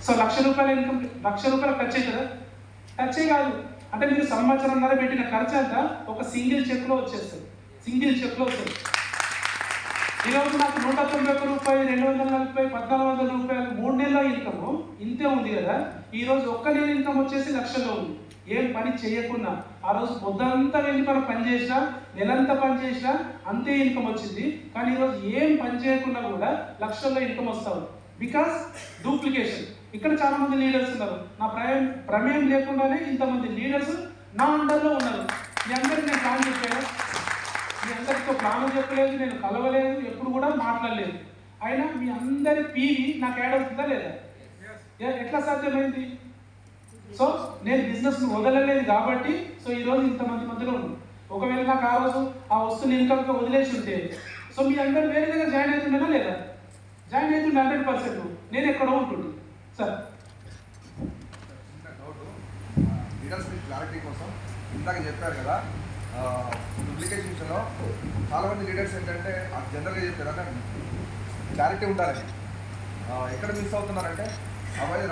So ₹1,00,000 income ₹1,00,000 ఖర్చు అవుతుందా? ఖర్చే కాదు. అంటే మీరు సంవత్సరంన్నర పెట్టిన ఖర్చు అంతా ఒక సింగిల్ చెక్లో వచ్చేస్తుంది. సింగిల్ చెక్లో వస్తుంది. ఈరోజు నాకు ₹191, ₹240, ₹1,400 3 నెలల ఇన్కమ్ ఇంతే ఉంది కదా. ఈరోజు ఒక్క నెల ఇన్కమ్ వచ్చేసి లక్షల్లో ఉంది. ఏం పని చేయకుండా ఆ రోజు పొద్దంతా వెళ్ళి మనం పని చేసినా, నెలంతా పని చేసినా అంతే ఇన్కమ్ వచ్చింది. కానీ ఈరోజు ఏం పని చేయకుండా కూడా లక్షల్లో ఇన్కమ్ వస్తావు. Because duplication. ఇక్కడ చాలా మంది లీడర్స్ ఉన్నారు. నా ప్రమేయం లేకుండానే ఇంతమంది లీడర్స్ నా అండర్లో ఉన్నారు. మీ అందరికీ నేను ప్లాన్ చెప్పాను, మీ అందరితో ప్లాన్ చెప్పలేదు, నేను కలవలేదు, ఎప్పుడు కూడా మాట్లాడలేదు. అయినా మీ అందరి పీవి నాకు యాడ్ అవుతుందా లేదా? ఎట్లా సాధ్యమైంది? సో నేను బిజినెస్ను వదలలేదు కాబట్టి సో ఈరోజు ఇంతమంది మధ్యలో ఉన్నాను. ఒకవేళ నాకు ఆ రోజు ఆ వస్తువుని ఇన్కమ్గా వదిలేసి ఉంటే సో మీ అందరూ వేరే దగ్గర జాయిన్ అవుతుండేనా లేదా? జాయిన్ అవుతుండే 100%. నేను ఎక్కడో ఉంటుండే. సార్ లీడర్స్కి క్లారిటీ కోసం ఇందాక చెప్పారు కదా, డూప్లికేషన్ విషయంలో చాలామంది లీడర్స్ ఏంటంటే జనరల్గా చెప్పారు అంటే క్లారిటీ ఉండాలని ఎక్కడ మిస్ అవుతున్నారంటే అబ్బాయి